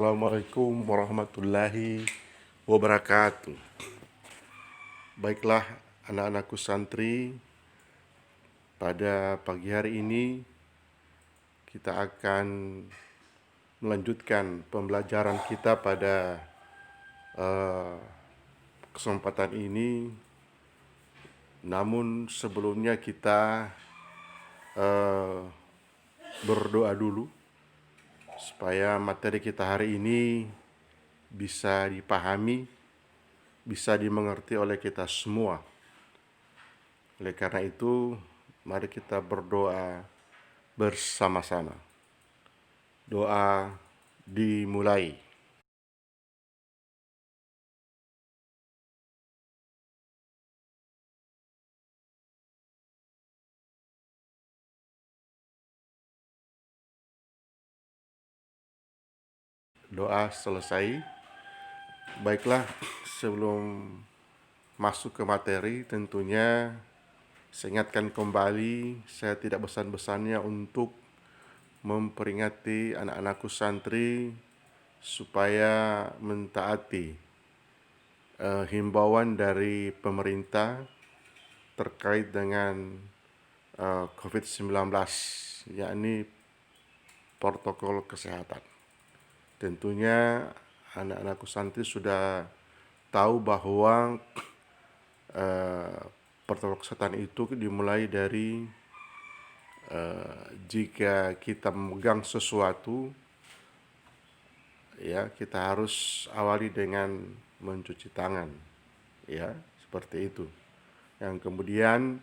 Assalamualaikum warahmatullahi wabarakatuh. Baiklah anak-anakku santri, pada pagi hari ini kita akan melanjutkan pembelajaran kita pada kesempatan ini. Namun sebelumnya kita berdoa dulu supaya materi kita hari ini bisa dipahami, bisa dimengerti oleh kita semua. Oleh karena itu, mari kita berdoa bersama-sama. Doa dimulai. Doa selesai. Baiklah, sebelum masuk ke materi, tentunya saya ingatkan kembali, saya tidak bosan-bosannya untuk memperingati anak-anakku santri supaya mentaati himbauan dari pemerintah terkait dengan COVID-19, yakni protokol kesehatan. Tentunya anak-anakku santri sudah tahu bahwa protokol kesehatan itu dimulai dari jika kita memegang sesuatu, ya kita harus awali dengan mencuci tangan, ya seperti itu. Yang kemudian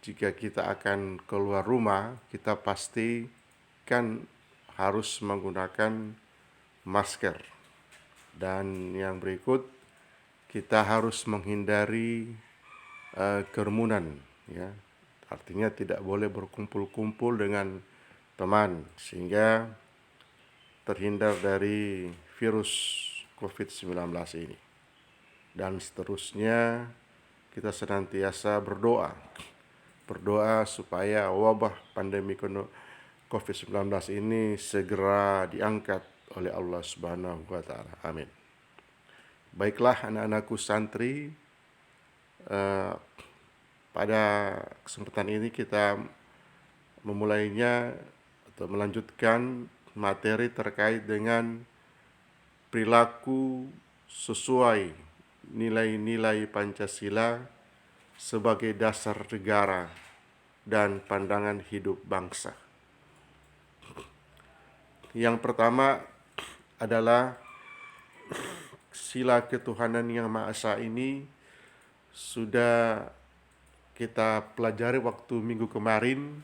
jika kita akan keluar rumah, kita pastikan harus menggunakan masker. Dan yang berikut, kita harus menghindari kerumunan, ya. Artinya tidak boleh berkumpul-kumpul dengan teman sehingga terhindar dari virus COVID-19 ini. Dan seterusnya, kita senantiasa berdoa supaya wabah pandemi COVID-19 ini segera diangkat oleh Allah Subhanahu wa taala. Amin. Baiklah anak-anakku santri, pada kesempatan ini kita memulainya atau melanjutkan materi terkait dengan perilaku sesuai nilai-nilai Pancasila sebagai dasar negara dan pandangan hidup bangsa. Yang pertama adalah sila ketuhanan yang Maha Esa ini sudah kita pelajari waktu minggu kemarin,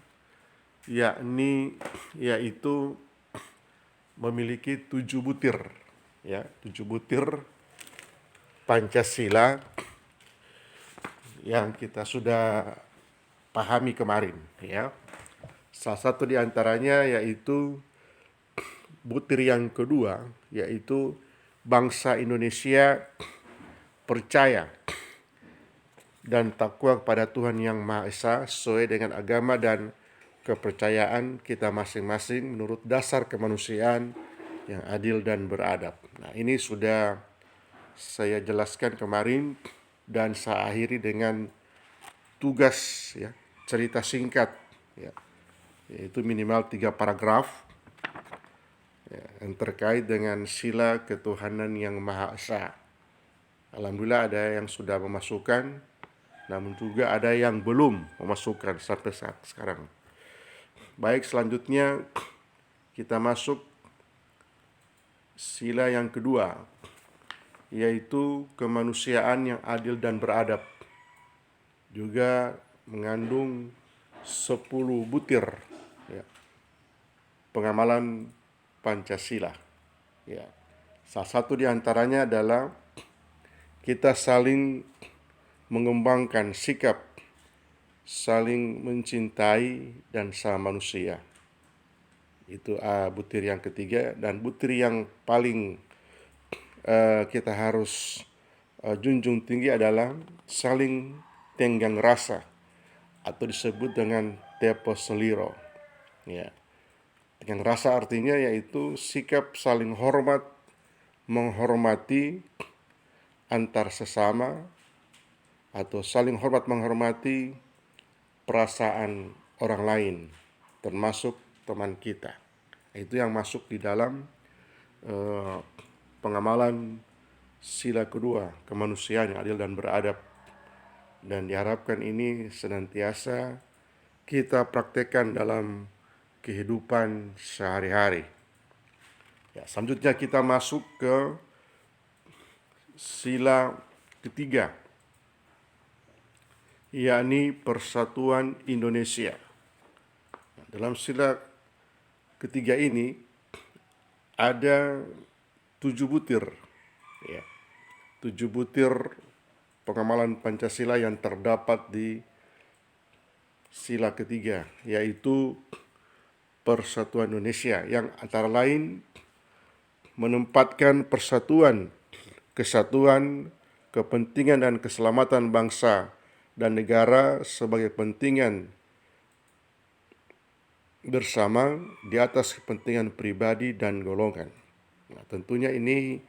yaitu memiliki 7 butir, ya, 7 butir Pancasila yang kita sudah pahami kemarin, ya. Salah satu di antaranya yaitu butir yang kedua, yaitu bangsa Indonesia percaya dan takwa kepada Tuhan Yang Maha Esa sesuai dengan agama dan kepercayaan kita masing-masing menurut dasar kemanusiaan yang adil dan beradab. Nah, ini sudah saya jelaskan kemarin dan saya akhiri dengan tugas, ya, cerita singkat, ya, yaitu minimal 3 paragraf, ya, yang terkait dengan sila ketuhanan yang Maha Esa. Alhamdulillah ada yang sudah memasukkan, namun juga ada yang belum memasukkan sampai saat sekarang. Baik, selanjutnya kita masuk sila yang kedua, yaitu kemanusiaan yang adil dan beradab. Juga mengandung 10 butir, ya, pengamalan Pancasila. Ya. Salah satu di antaranya adalah kita saling mengembangkan sikap saling mencintai dan sama manusia. Itu butir yang ketiga. Dan butir yang paling kita harus junjung tinggi adalah saling tenggang rasa atau disebut dengan tepo seliro, ya. Dengan rasa artinya yaitu sikap saling hormat, menghormati antar sesama, atau saling hormat menghormati perasaan orang lain, termasuk teman kita. Itu yang masuk di dalam pengamalan sila kedua, kemanusiaan yang adil dan beradab. Dan diharapkan ini senantiasa kita praktekkan dalam kehidupan sehari-hari. Ya, selanjutnya kita masuk ke sila ketiga, yakni Persatuan Indonesia. Dalam sila ketiga ini ada 7 butir, ya, 7 butir pengamalan Pancasila yang terdapat di sila ketiga, yaitu Persatuan Indonesia, yang antara lain menempatkan persatuan, kesatuan, kepentingan dan keselamatan bangsa dan negara sebagai kepentingan bersama di atas kepentingan pribadi dan golongan. Nah, tentunya ini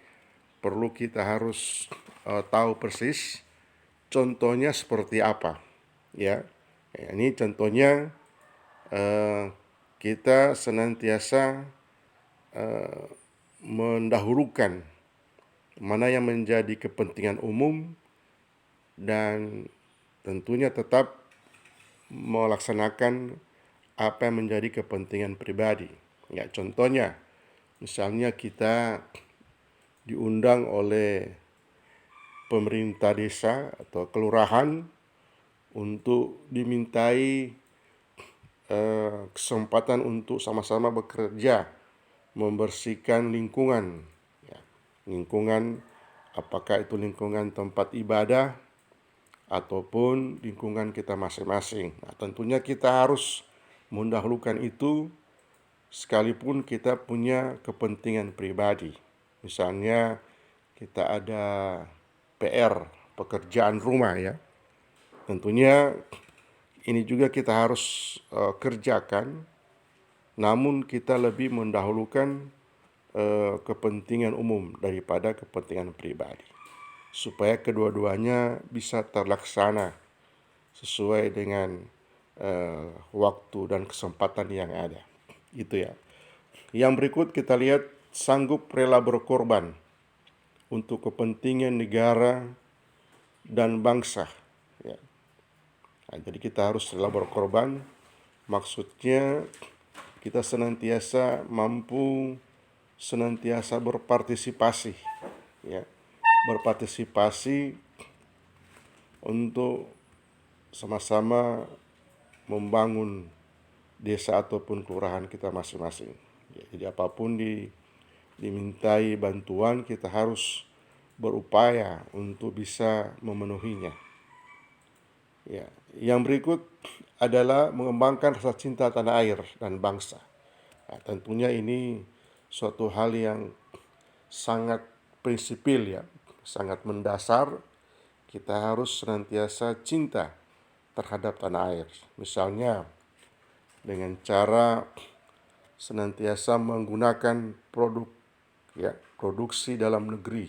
perlu kita harus tahu persis contohnya seperti apa, ya. Ini contohnya kita senantiasa mendahulukan mana yang menjadi kepentingan umum dan tentunya tetap melaksanakan apa yang menjadi kepentingan pribadi. Ya, contohnya, misalnya kita diundang oleh pemerintah desa atau kelurahan untuk dimintai kesempatan untuk sama-sama bekerja membersihkan lingkungan. Ya, lingkungan, apakah itu lingkungan tempat ibadah ataupun lingkungan kita masing-masing. Nah, tentunya kita harus mendahulukan itu sekalipun kita punya kepentingan pribadi. Misalnya kita ada PR, pekerjaan rumah, ya. Tentunya ini juga kita harus kerjakan, namun kita lebih mendahulukan kepentingan umum daripada kepentingan pribadi, supaya kedua-duanya bisa terlaksana sesuai dengan waktu dan kesempatan yang ada. Itu ya. Yang berikut kita lihat sanggup rela berkorban untuk kepentingan negara dan bangsa. Ya. Nah, jadi kita harus rela berkorban. Maksudnya kita senantiasa mampu senantiasa berpartisipasi, ya, berpartisipasi untuk sama-sama membangun desa ataupun kelurahan kita masing-masing. Ya, jadi apapun dimintai bantuan, kita harus berupaya untuk bisa memenuhinya. Ya, yang berikut adalah mengembangkan rasa cinta tanah air dan bangsa. Nah, tentunya ini suatu hal yang sangat prinsipil, ya, sangat mendasar. Kita harus senantiasa cinta terhadap tanah air. Misalnya dengan cara senantiasa menggunakan produk, ya, produksi dalam negeri.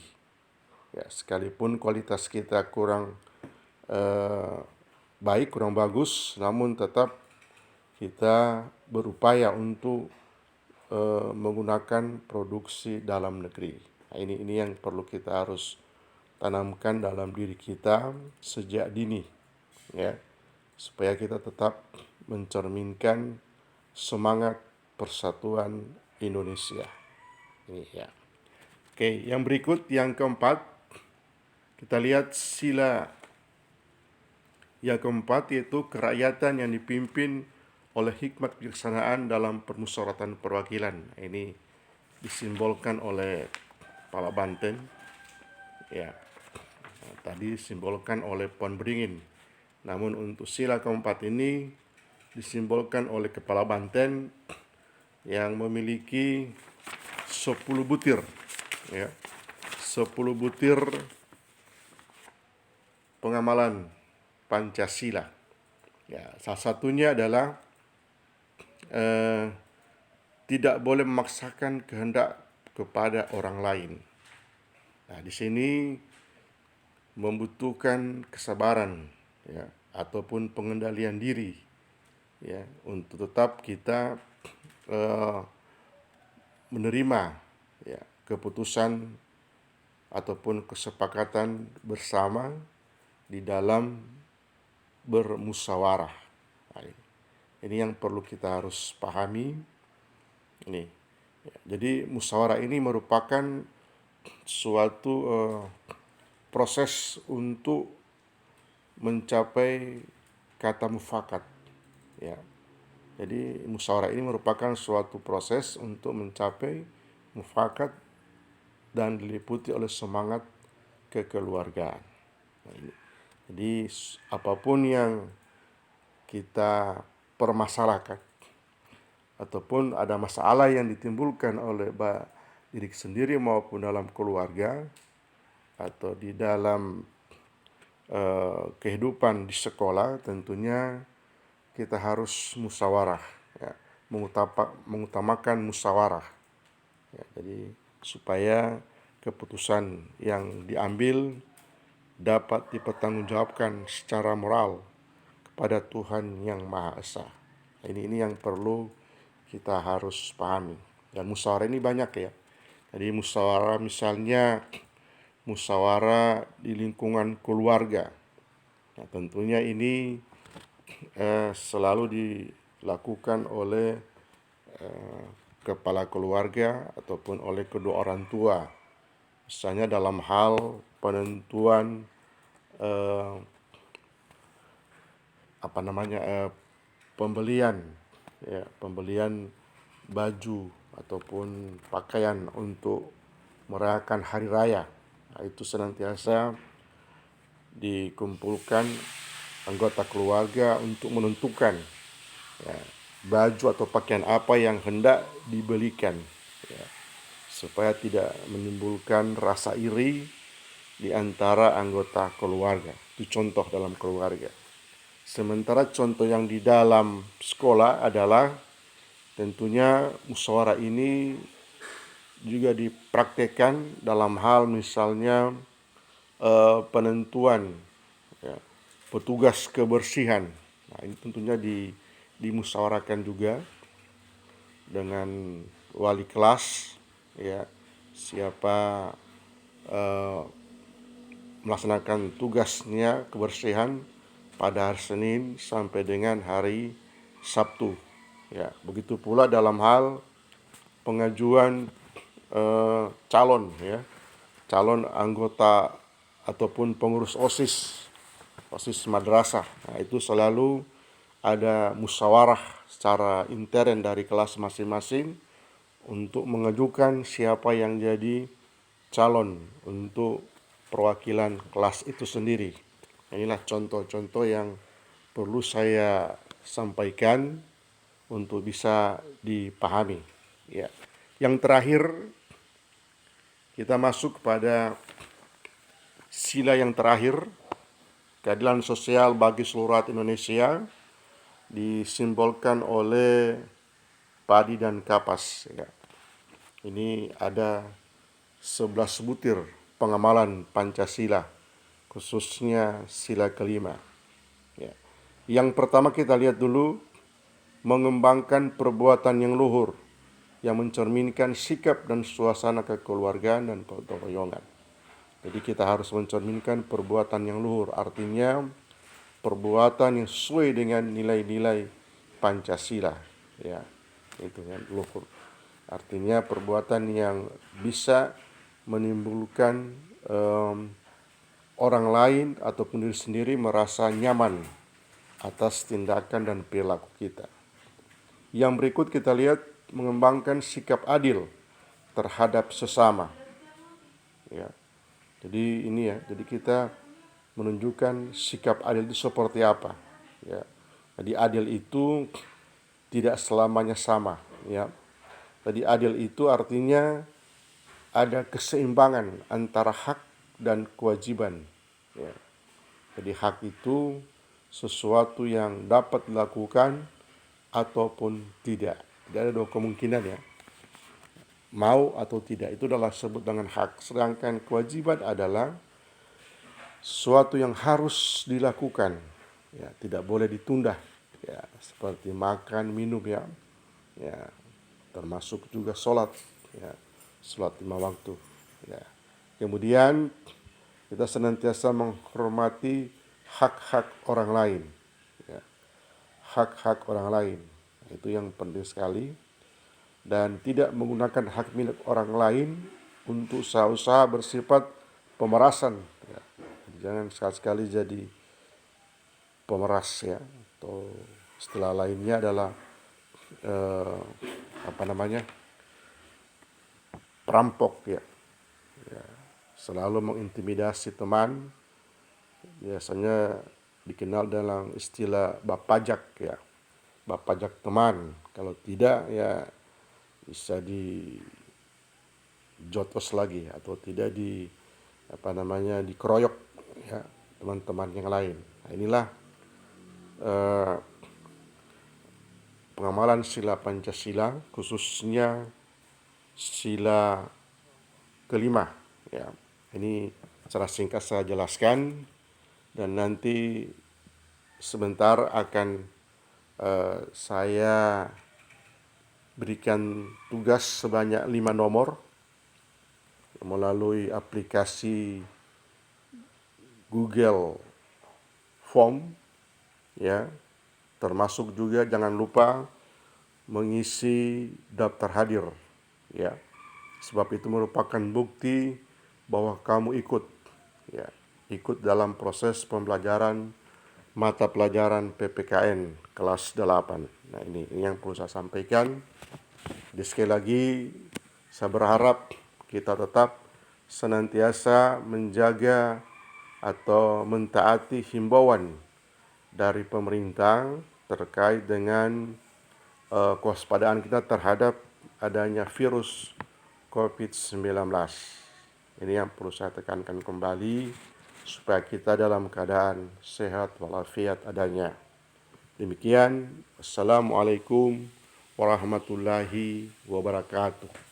Ya, sekalipun kualitas kita kurang baik, kurang bagus, namun tetap kita berupaya untuk menggunakan produksi dalam negeri. Nah, ini yang perlu kita harus tanamkan dalam diri kita sejak dini, ya, supaya kita tetap mencerminkan semangat persatuan Indonesia. Ini ya. Oke, yang berikut yang keempat, kita lihat sila yang keempat, yaitu kerakyatan yang dipimpin oleh hikmat kebijaksanaan dalam permusyawaratan perwakilan. Ini disimbolkan oleh Kepala Banten, ya. Nah, tadi disimbolkan oleh Pohon Beringin. Namun untuk sila keempat ini disimbolkan oleh Kepala Banten yang memiliki 10 butir, ya. 10 butir pengamalan Pancasila. Ya, salah satunya adalah tidak boleh memaksakan kehendak kepada orang lain. Nah, di sini membutuhkan kesabaran, ya, ataupun pengendalian diri, ya, untuk tetap kita eh, menerima, ya, keputusan ataupun kesepakatan bersama di dalam bermusyawarah. Nah, ini yang perlu kita harus pahami. Ini, ya, jadi musyawarah ini merupakan suatu proses untuk mencapai kata mufakat, ya. Jadi musyawarah ini merupakan suatu proses untuk mencapai mufakat dan diliputi oleh semangat kekeluargaan. Nah, ini. Jadi apapun yang kita permasalahkan ataupun ada masalah yang ditimbulkan oleh diri sendiri maupun dalam keluarga atau di dalam kehidupan di sekolah, tentunya kita harus musyawarah, ya, mengutamakan musyawarah, ya, jadi supaya keputusan yang diambil dapat dipertanggungjawabkan secara moral kepada Tuhan yang Maha Esa. Ini yang perlu kita harus pahami. Dan musyawarah ini banyak, ya. Jadi musyawarah misalnya musyawarah di lingkungan keluarga. Nah, tentunya ini selalu dilakukan oleh kepala keluarga ataupun oleh kedua orang tua. Misalnya dalam hal penentuan pembelian, ya, pembelian baju ataupun pakaian untuk merayakan hari raya. Nah, itu senantiasa dikumpulkan anggota keluarga untuk menentukan, ya, baju atau pakaian apa yang hendak dibelikan, ya, supaya tidak menimbulkan rasa iri di antara anggota keluarga. Itu contoh dalam keluarga. Sementara contoh yang di dalam sekolah adalah tentunya musyawarah ini juga dipraktekkan dalam hal misalnya penentuan, ya, petugas kebersihan. Nah, ini tentunya dimusyawarahkan juga dengan wali kelas, ya, siapa melaksanakan tugasnya kebersihan pada hari Senin sampai dengan hari Sabtu, ya. Begitu pula dalam hal pengajuan calon, ya, calon anggota ataupun pengurus OSIS madrasah. Nah, itu selalu ada musyawarah secara intern dari kelas masing-masing untuk mengajukan siapa yang jadi calon untuk perwakilan kelas itu sendiri. Inilah contoh-contoh yang perlu saya sampaikan untuk bisa dipahami, ya. Yang terakhir, kita masuk pada sila yang terakhir, keadilan sosial bagi seluruh rakyat Indonesia, disimbolkan oleh padi dan kapas, ya. Ini ada 11 butir pengamalan Pancasila, khususnya sila kelima, ya. Yang pertama kita lihat dulu, mengembangkan perbuatan yang luhur yang mencerminkan sikap dan suasana kekeluargaan dan gotong royongan. Jadi kita harus mencerminkan perbuatan yang luhur, artinya perbuatan yang sesuai dengan nilai-nilai Pancasila, ya. Itu kan luhur. Artinya perbuatan yang bisa menimbulkan orang lain ataupun diri sendiri merasa nyaman atas tindakan dan perilaku kita. Yang berikut kita lihat, mengembangkan sikap adil terhadap sesama, ya. Jadi ini, ya, jadi kita menunjukkan sikap adil itu seperti apa, ya. Jadi adil itu tidak selamanya sama, ya. Jadi adil itu artinya ada keseimbangan antara hak dan kewajiban, ya. Jadi hak itu sesuatu yang dapat dilakukan ataupun tidak. Tidak ada dua kemungkinan ya. Mau atau tidak itu adalah sebut dengan hak. Sedangkan kewajiban adalah sesuatu yang harus dilakukan, ya, tidak boleh ditunda, ya, seperti makan, minum, ya, termasuk juga sholat, ya, sholat 5 waktu, ya. Kemudian kita senantiasa menghormati hak-hak orang lain, ya, hak-hak orang lain, itu yang penting sekali, dan tidak menggunakan hak milik orang lain untuk usaha-usaha bersifat pemerasan, ya. Jangan sekali-sekali jadi pemeras, ya, atau istilah lainnya adalah perampok, ya. Selalu mengintimidasi teman, biasanya dikenal dalam istilah bapajak, ya, bapajak teman. Kalau tidak, ya bisa dijotos lagi atau tidak dikeroyok, ya, teman-teman yang lain. Nah, inilah pengamalan sila Pancasila, khususnya sila kelima, ya. Ini secara singkat saya jelaskan, dan nanti sebentar akan saya berikan tugas sebanyak 5 nomor melalui aplikasi Google Form, ya. Termasuk juga jangan lupa mengisi daftar hadir, ya. Sebab itu merupakan bukti bahwa kamu ikut, ya, ikut dalam proses pembelajaran mata pelajaran PPKN kelas 8. Nah, ini yang perlu saya sampaikan. Jadi sekali lagi saya berharap kita tetap senantiasa menjaga atau mentaati himbauan dari pemerintah terkait dengan kewaspadaan kita terhadap adanya virus COVID-19. Ini yang perlu saya tekankan kembali supaya kita dalam keadaan sehat walafiat adanya. Demikian, Assalamualaikum warahmatullahi wabarakatuh.